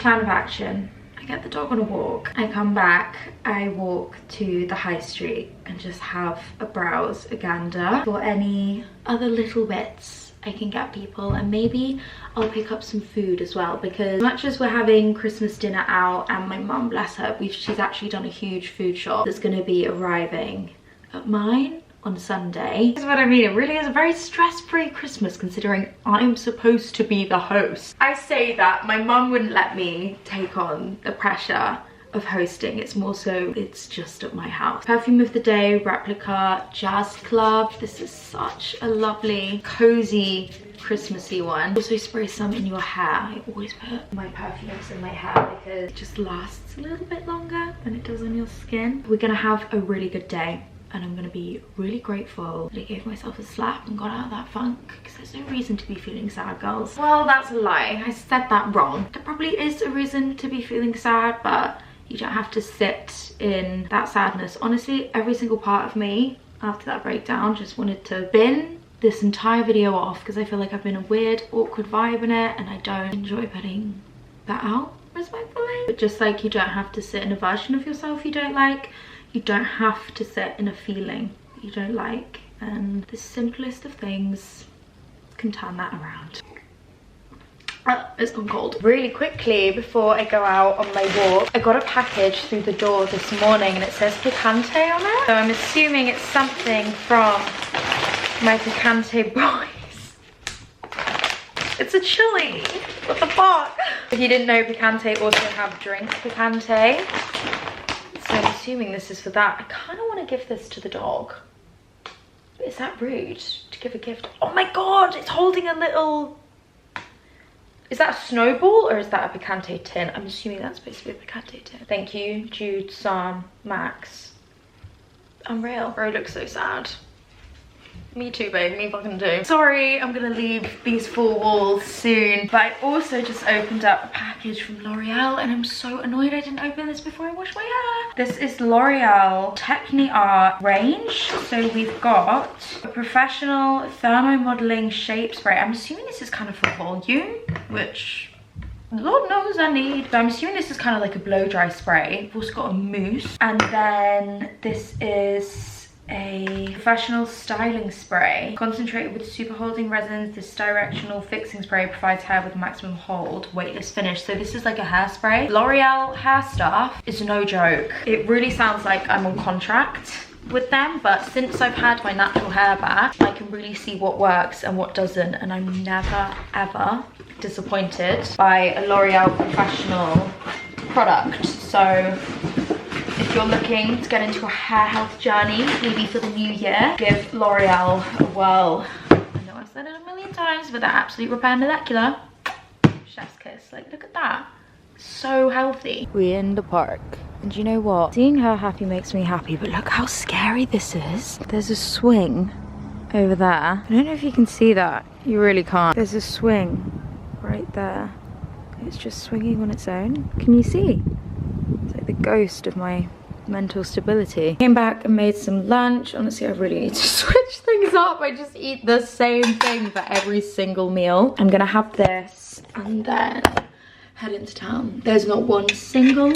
Plan of action. I get the dog on a walk. I come back, I walk to the high street and just have a browse, a gander for any other little bits I can get people, and maybe I'll pick up some food as well, because as much as we're having Christmas dinner out, and my mum, bless her, she's actually done a huge food shop that's going to be arriving at mine on Sunday. That's what I mean, it really is a very stress-free Christmas considering I'm supposed to be the host. I say that, my mum wouldn't let me take on the pressure of hosting. It's more so it's just at my house. Perfume of the day, Replica Jazz Club. This is such a lovely cozy Christmassy one. Also spray some in your hair. I always put my perfumes in my hair because it just lasts a little bit longer than it does on your skin. We're gonna have a really good day, and I'm gonna be really grateful that I gave myself a slap and got out of that funk, because there's no reason to be feeling sad, girls. Well, that's a lie. I said that wrong. There probably is a reason to be feeling sad, but you don't have to sit in that sadness. Honestly, every single part of me after that breakdown just wanted to bin this entire video off, because I feel like I've been a weird, awkward vibe in it, and I don't enjoy putting that out respectfully. But just like you don't have to sit in a version of yourself you don't like, You don't have to sit in a feeling that you don't like, and the simplest of things can turn that around. It's gone cold. Really quickly before I go out on my walk, I got a package through the door this morning and it says picante on it. So I'm assuming it's something from my picante boys. It's a chili. What the fuck? If you didn't know, picante also have drink picante. So I'm assuming this is for that. I kind of want to give this to the dog. But is that rude to give a gift? Oh my god, it's holding a little... Is that a snowball or is that a picante tin? I'm assuming that's supposed to be a picante tin. Thank you, Jude, Sam, Max. Unreal. Bro looks so sad. Me too, babe, me fucking too. Sorry, I'm gonna leave these four walls soon. But I also just opened up a package from L'Oreal and I'm so annoyed I didn't open this before I washed my hair. This is L'Oreal Techni Art range. So we've got a professional thermomodeling shape spray. I'm assuming this is kind of for volume, which Lord knows I need. But I'm assuming this is kind of like a blow dry spray. We've also got a mousse. And then this is a professional styling spray concentrated with super holding resins. This directional fixing spray provides hair with maximum hold, weightless finish. So this is like a hairspray. L'Oreal hair stuff is no joke. It really sounds like I'm on contract with them, but since I've had my natural hair back, I can really see what works and what doesn't, and I'm never ever disappointed by a L'Oreal professional product. So if you're looking to get into a hair health journey, maybe for the new year, give L'Oreal a whirl. I know I've said it a million times, but that absolute repair molecular, chef's kiss. Like, look at that. So healthy. We're in the park. And you know what? Seeing her happy makes me happy, but look how scary this is. There's a swing over there. I don't know if you can see that. You really can't. There's a swing right there. It's just swinging on its own. Can you see? It's like the ghost of my mental stability. Came back and made some lunch. Honestly, I really need to switch things up. I just eat the same thing for every single meal. I'm gonna have this and then head into town. There's not one single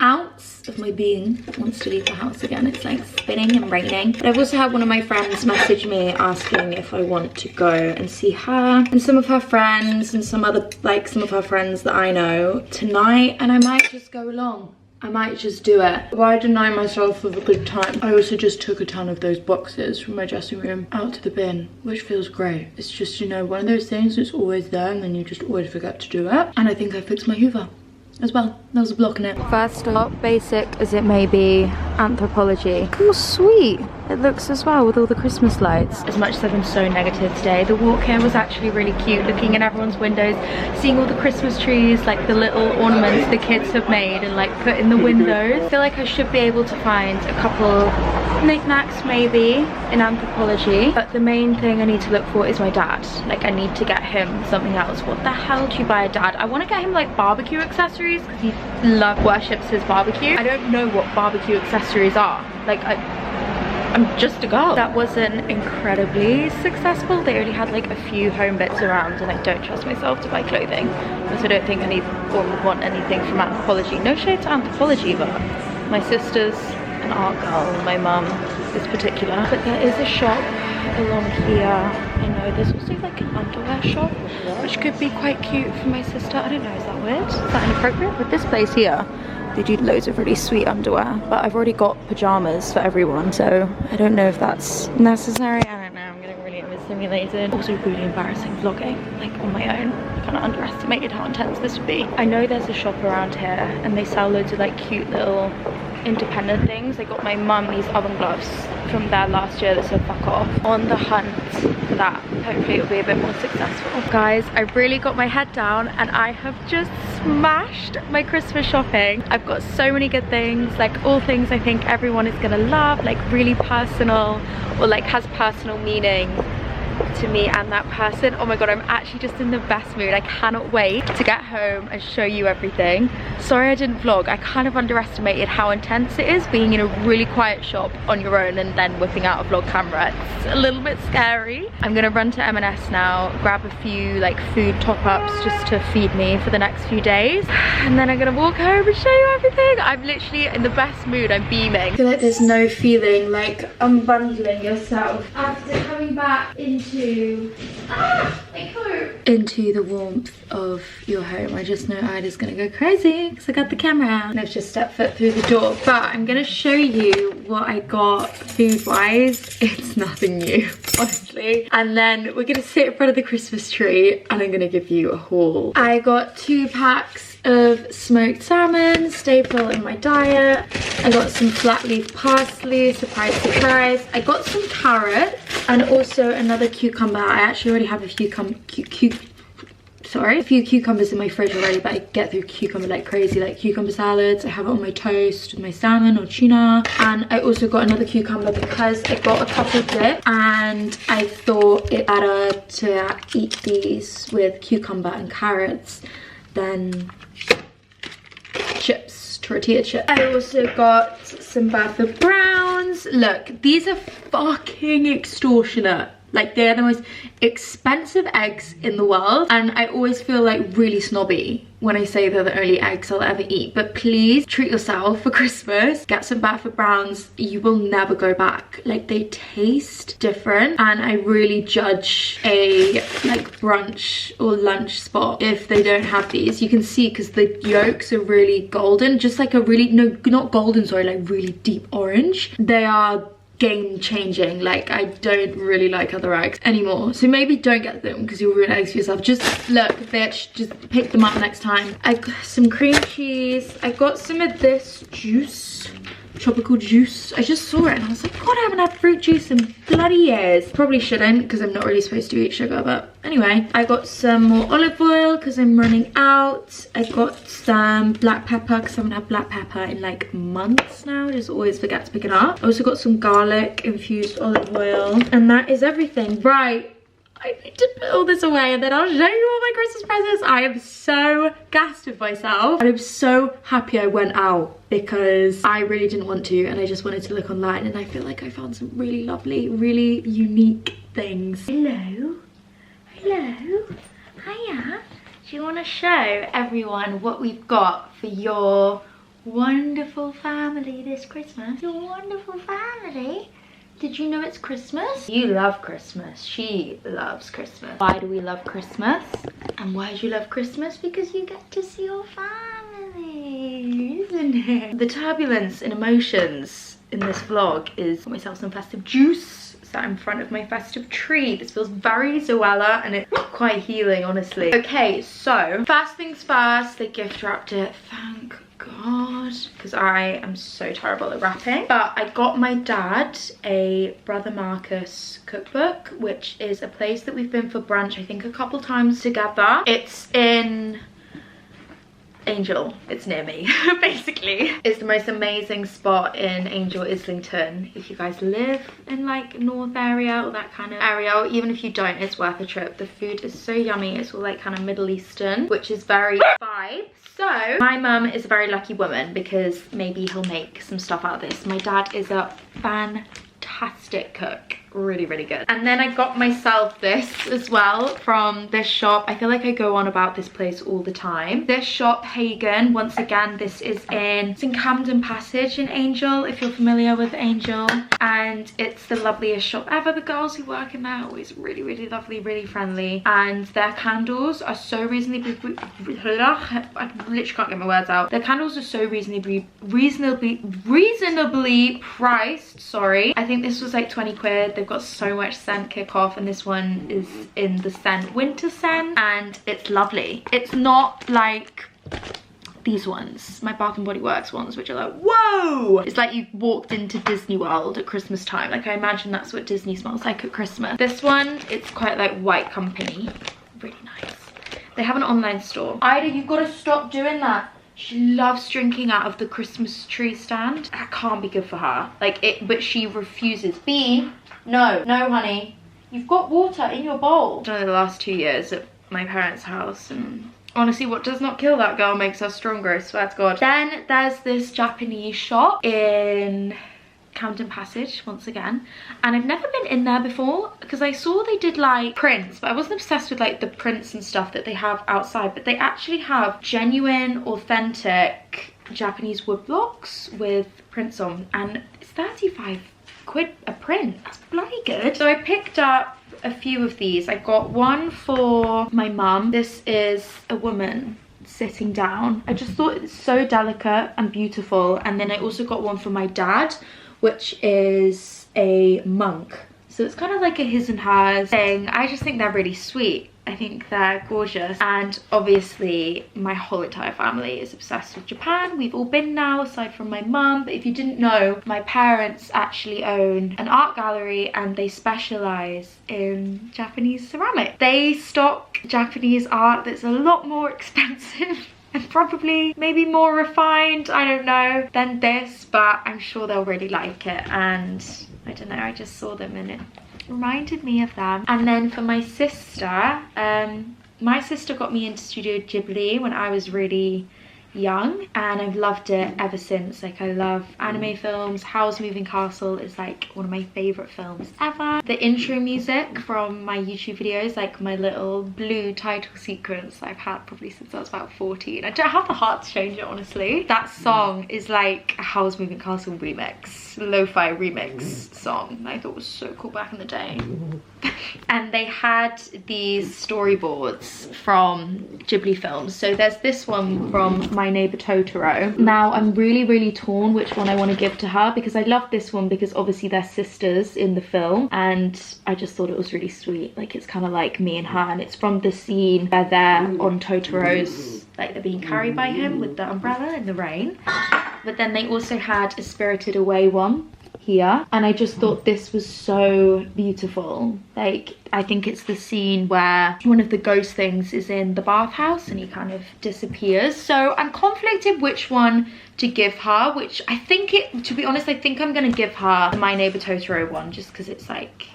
ounce of my being that wants to leave the house again. It's like spinning and raining. But I've also had one of my friends message me asking if I want to go and see her and some of her friends and some other, like some of her friends that I know tonight, and I might just go along. I might just do it. Why deny myself of a good time? I also just took a ton of those boxes from my dressing room out to the bin, which feels great. It's just, you know, one of those things that's always there and then you just always forget to do it. And I think I fixed my Hoover as well. There was a block in it. First stop, basic as it may be, Anthropology. How sweet it looks as well with all the Christmas lights. As much as I've been so negative today, the walk here was actually really cute, looking in everyone's windows, seeing all the Christmas trees, like the little ornaments the kids have made and like put in the windows. I feel like I should be able to find a couple knickknacks maybe in Anthropology, but the main thing I need to look for is my dad. Like, I need to get him something else. What the hell do you buy a dad? I want to get him like barbecue accessories because he worships his barbecue. I don't know what barbecue accessories are. Like, I'm just a girl. That wasn't incredibly successful. They only had like a few home bits around and I don't trust myself to buy clothing because I don't think anyone would want anything from Anthropology. No shade to Anthropology, but my sister's an art girl and my mum is particular. But there is a shop along here. I know there's also like an underwear shop which could be quite cute for my sister. I don't know, is that weird? Is that inappropriate? But this place here, they do loads of really sweet underwear, but I've already got pajamas for everyone, so I don't know if that's necessary. I don't know, I'm getting really overstimulated. Also really embarrassing vlogging, like on my own. I kind of underestimated how intense this would be. I know there's a shop around here and they sell loads of like cute little independent things. I got my mum these oven gloves from there last year that said fuck off. On the hunt for that. Hopefully it'll be a bit more successful. Guys, I really got my head down and I have just smashed my Christmas shopping. I've got so many good things, like all things I think everyone is gonna love, like really personal or like has personal meaning to me and that person. Oh my god, I'm actually just in the best mood. I cannot wait to get home and show you everything. Sorry I didn't vlog. I kind of underestimated how intense it is being in a really quiet shop on your own and then whipping out a vlog camera. It's a little bit scary. I'm gonna run to M&S now, grab a few like food top-ups just to feed me for the next few days, and then I'm gonna walk home and show you everything. I'm literally in the best mood. I'm beaming. I feel like there's no feeling like unbundling yourself after coming back into the warmth of your home. I just know Ida's gonna go crazy because I got the camera out and I've just stepped foot through the door. But I'm gonna show you what I got food wise. It's nothing new, honestly. And then we're gonna sit in front of the Christmas tree and I'm gonna give you a haul. I got 2 packs of smoked salmon, staple in my diet. I got some flat leaf parsley, surprise surprise. I got some carrots and also another cucumber. I actually already have a few cucumbers in my fridge already, but I get through cucumber like crazy, like cucumber salads. I have it on my toast with my salmon or tuna. And I also got another cucumber because I got a couple dip and I thought it better to eat these with cucumber and carrots than chips, tortilla chips. I also got some Bertha Browns. Look, these are fucking extortionate. Like, they're the most expensive eggs in the world, and I always feel like really snobby when I say they're the only eggs I'll ever eat. But please treat yourself for Christmas. Get some Bertha Browns. You will never go back. Like, they taste different, and I really judge a like brunch or lunch spot if they don't have these. You can see because the yolks are really golden, just like a really, no, not golden, sorry, like really deep orange. They are game changing. Like, I don't really like other eggs anymore, so maybe don't get them because you'll ruin eggs for yourself. Just look, bitch, just pick them up next time. I got some cream cheese. I got some of this juice, tropical juice. I just saw it and I was like, god, I haven't had fruit juice in bloody years. Probably shouldn't because I'm not really supposed to eat sugar, but anyway. I got some more olive oil because I'm running out. I got some black pepper because I haven't had black pepper in like months now. I just always forget to pick it up. I also got some garlic infused olive oil, and that is everything. Right, I need to put all this away and then I'll show you all my Christmas presents. I am so gassed with myself and I'm so happy I went out because I really didn't want to and I just wanted to look online, and I feel like I found some really lovely, really unique things. Hello, hello, hiya. Do you want to show everyone what we've got for your wonderful family this Christmas? Your wonderful family. Did you know it's Christmas? You love Christmas. She loves Christmas. Why do we love Christmas? And why do you love Christmas? Because you get to see your family, isn't it? The turbulence in emotions in this vlog is myself some festive juice. Sat in front of my festive tree. This feels very Zoella and it's quite healing, honestly. Okay, so first things first, they gift wrapped it. Thank God, because I am so terrible at wrapping. But I got my dad a Brother Marcus cookbook, which is a place that we've been for brunch I think a couple times together. It's in Angel, it's near me. Basically it's the most amazing spot in Angel, Islington. If you guys live in like north area or that kind of area, or even if you don't, it's worth a trip. The food is so yummy. It's all like kind of Middle Eastern, which is very vibe. So my mum is a very lucky woman because maybe he'll make some stuff out of this. My dad is a fantastic cook, really, really good. And then I got myself this as well from this shop. I feel like I go on about this place all the time. This shop, Hagen, once again, this is in Camden Passage in Angel, if you're familiar with Angel. And it's the loveliest shop ever. The girls who work in there are always really, really lovely, really friendly. And their candles are so reasonably, I literally can't get my words out. Their candles are so reasonably priced, sorry. I think this was like 20 quid. They've got so much scent kick off, and this one is in the scent winter scent, and it's lovely. It's not like these ones, my Bath and Body Works ones, which are like, whoa! It's like you walked into Disney World at Christmas time. Like, I imagine that's what Disney smells like at Christmas. This one, it's quite like white company. Really nice. They have an online store. Ida, you've got to stop doing that. She loves drinking out of the Christmas tree stand. That can't be good for her. Like, but she refuses. B, no, no, honey. You've got water in your bowl. The last 2 years at my parents' house, and honestly, what does not kill that girl makes us stronger, I swear to God. Then there's this Japanese shop in Camden Passage once again, and I've never been in there before because I saw they did like prints, but I wasn't obsessed with like the prints and stuff that they have outside, but they actually have genuine, authentic Japanese woodblocks with prints on, and it's 35 quid a print. That's bloody good. So I picked up a few of these. I got one for my mum. This is a woman sitting down. I just thought it's so delicate and beautiful. And then I also got one for my dad, which is a monk. So it's kind of like a his and hers thing. I just think they're really sweet. I think they're gorgeous. And obviously my whole entire family is obsessed with Japan. We've all been now, aside from my mum. But if you didn't know, my parents actually own an art gallery and they specialize in Japanese ceramic. They stock Japanese art that's a lot more expensive and probably maybe more refined, I don't know, than this, but I'm sure they'll really like it. And I don't know, I just saw them and it reminded me of them. And then for my sister got me into Studio Ghibli when I was really young, and I've loved it ever since. Like, I love anime films. Howl's Moving Castle is like one of my favorite films ever. The intro music from my YouTube videos, like my little blue title sequence I've had probably since I was about 14. I don't have the heart to change it, honestly. That song is like a Howl's Moving Castle remix, lo-fi remix song. I thought was so cool back in the day. And they had these storyboards from Ghibli films. So there's this one from My Neighbor Totoro. Now I'm really torn which one I want to give to her, because I love this one because obviously they're sisters in the film, and I just thought it was really sweet. Like, it's kind of like me and her, and it's from the scene where they're on Totoro's, like they're being carried by him with the umbrella in the rain. But then they also had a Spirited Away one here, and I just thought this was so beautiful. Like, I think it's the scene where one of the ghost things is in the bathhouse and he kind of disappears. So I'm conflicted which one to give her, which I think to be honest, I think I'm gonna give her the My Neighbor Totoro one, just because it's like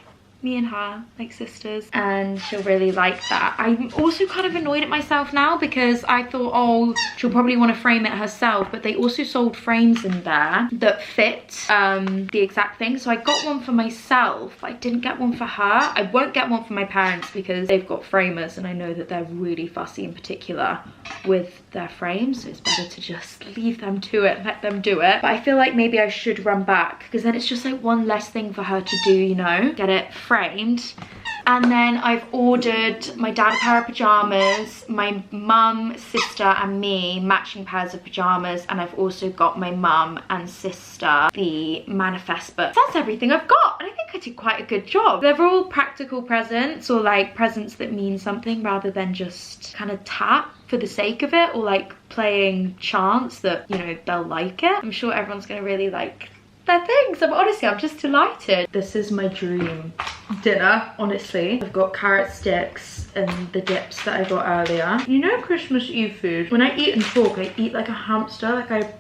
me and her, like sisters, and she'll really like that. I'm also kind of annoyed at myself now because I thought, oh, she'll probably want to frame it herself, but they also sold frames in there that fit the exact thing. So I got one for myself. I didn't get one for her. I won't get one for my parents because they've got framers and I know that they're really fussy in particular with their frames, so it's better to just leave them to it, let them do it. But I feel like maybe I should run back, because then it's just like one less thing for her to do, you know, get it framed. And then I've ordered my dad a pair of pajamas, my mum, sister and me matching pairs of pajamas, and I've also got my mum and sister the manifest book. That's everything I've got, and I think I did quite a good job. They're all practical presents, or like presents that mean something rather than just kind of tap for the sake of it, or like playing chance that, you know, they'll like it. I'm sure everyone's gonna really like their things. Honestly, I'm just delighted. This is my dream dinner, honestly. I've got carrot sticks and the dips that I got earlier. You know, Christmas Eve food, when I eat and talk, I eat like a hamster. Like, I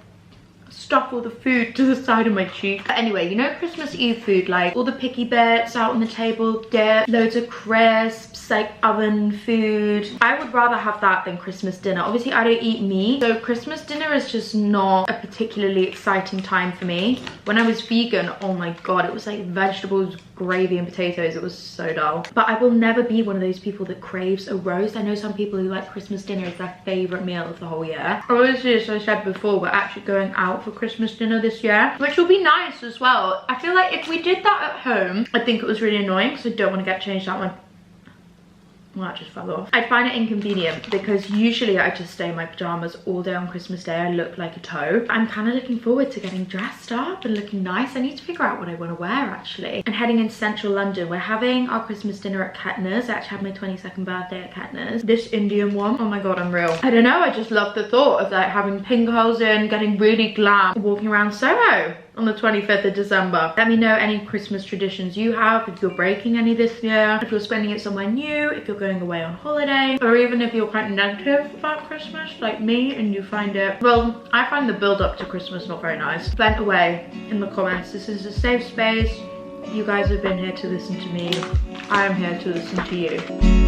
stuff all the food to the side of my cheek. But anyway, you know, Christmas Eve food, like all the picky bits out on the table, dip, loads of crisps, like oven food. I would rather have that than Christmas dinner. Obviously, I don't eat meat, so Christmas dinner is just not a particularly exciting time for me. When I was vegan, oh my god, it was like vegetables, gravy and potatoes. It was so dull. But I will never be one of those people that craves a roast. I know some people who like Christmas dinner is their favorite meal of the whole year. Obviously, as I said before, we're actually going out for Christmas dinner this year, which will be nice as well. I feel like if we did that at home, I think it was really annoying because I don't want to get changed that one. Well, that just fell off. I'd find it inconvenient because usually I just stay in my pajamas all day on Christmas Day. I look like a toe. I'm kind of looking forward to getting dressed up and looking nice. I need to figure out what I want to wear, actually. And heading into central London, we're having our Christmas dinner at Kettner's. I actually had my 22nd birthday at Kettner's. This Indian one, oh my god, unreal. I don't know, I just love the thought of like having pink holes in, getting really glam, walking around Soho on the 25th of December. Let me know any Christmas traditions you have, if you're breaking any this year, if you're spending it somewhere new, if you're going away on holiday, or even if you're quite negative about Christmas like me and you find it, well, I find the build up to Christmas not very nice. Vent away in the comments. This is a safe space. You guys have been here to listen to me. I am here to listen to you.